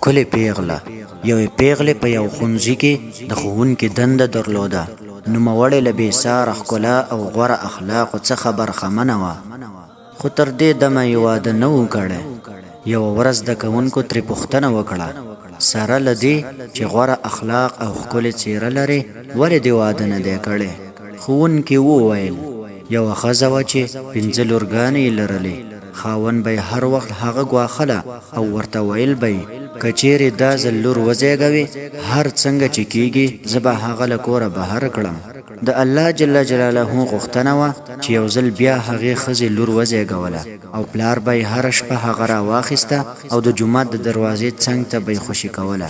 ښکلې پیغله یوې پیغلې په یو ښوونځي کې د ښوونکي دنده درلوده. نوموړې له بېساره ښکلا او غوره اخلاقو څخه برخمنه وه، خو تر دې دمه یې واده نه و کړی. یوه ورځ زده کوونکو ترې پوښتنه وکړه، سره له دې چې غوره اخلاق او ښکلې څېره لرې، ولې دې واده نه دی کړی؟ ښوونکي وویل، یوه ښځه وه چې 5 لورګانې یې لرلې. خاوند به یې هر وخت هغه ګواښله او ورته ویل به یې، که چیرې دا ځل لور وزېږوي، هر څنګه چې کېږي زه به هغه له کوره بهر کړم. د الله جل جلاله غوښتنه وه چې یو ځل بیا هغې ښځې لور وزېږوله، او پلار به یې هره شپه هغه راواخیسته او د جومات د دروازې څنګ ته به یې خوشي کوله.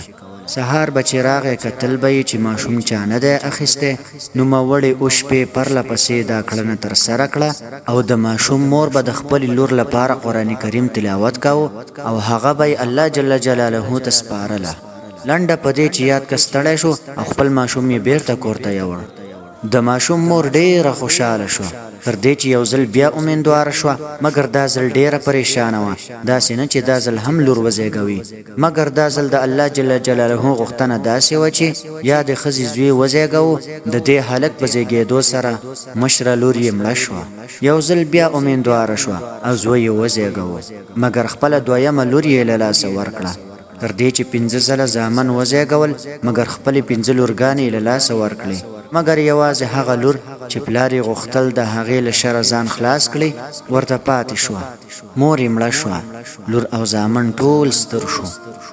سهار به چې راغی کتل به یې چې ماشوم چا نه دی اخیستی. نوموړې اوه شپې پرله پسې دا کړنه ترسره کړه، او د ماشوم مور به د خپلې لور لپاره قرآن کریم تلاوت کاوه او هغه به یې الله جل جلاله ته سپارله. لنډه په دې چې یاد کس ستړی شو او خپل ماشوم یې بیرته کور ته یوړ. د ماشوم مور ډېره خوشحاله شوه، تر دې چې یو ځل بیا امیندواره شوه، مګر دا ځل ډېره پریشانه وه. داسې نه چې دا ځل هم لور وزېږوي، مګر دا ځل د الله جل جلاله غوښتنه داسې وه چې یا د ښځې زوی وزېږوو. د دې هلک په زېږېدو سره مشره لور یې مړه شوه. یو ځل بیا امیندواره شوه او زوی یې وزېږوو، مګر خپله دویمه لور یې له لاسه ورکړه. تر دې چې 5 ځله زامن وزېږول، مګر خپلې 5 لورګانې له لاسه ورکړې، مګر یوازې هغه لور چې پلار یې غوښتل د هغې له شره ځان خلاص کړي ورته پاتې شوه. مور یې مړه شوه، لور او زامن ټول ستر شو.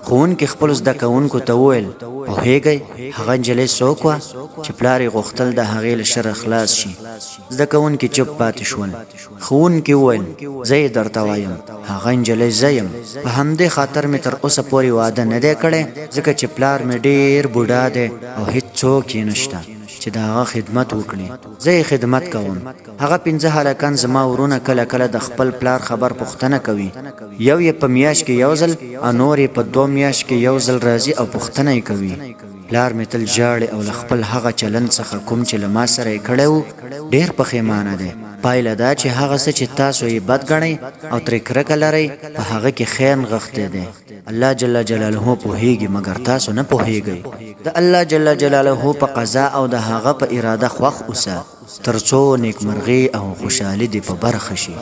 ښوونکي خپلو زده کوونکو ته وویل، پوهېږئ هغه نجلۍ څوک وه چې پلار یې غوښتل د هغې له شره خلاص شي؟ زده کوونکي چوپ پاتې شول. ښوونکي وویل، زه یې درته وایم، هغه نجلۍ زه یم. په همدې خاطر مې تر اوسه پورې واده نه دی کړی، ځکه چې پلار مې ډېر بوډا دی او هېڅوک یې نشته چې د هغه خدمت وکړي. زه یې خدمت کوم. هغه 5 هلکان زما ورونه کله کله د خپل پلار خبر پوښتنه کوي. یو یې په میاشت کې یو ځل او نور یې په 2 میاشت کې یو ځل راځي او پوښتنه یې کوي. پلار مې تل ژاړي او له خپل هغه چلند څخه کوم چې له ما سره یې کړی و ډېر پښیمانه دی. پایله دا چې هغه څه چې تاسو یې بد ګڼئ او ترې کرکه لرئ، په هغه کې خیر نغښتی دی. الله جل جلاله پوهیږي، مګر تاسو نه پوهیږئ. د الله جل جلاله په قضا او د هغه په اراده خوښ اوسه، تر څو نیکمرغي او خوشحالي دې په برخه شي.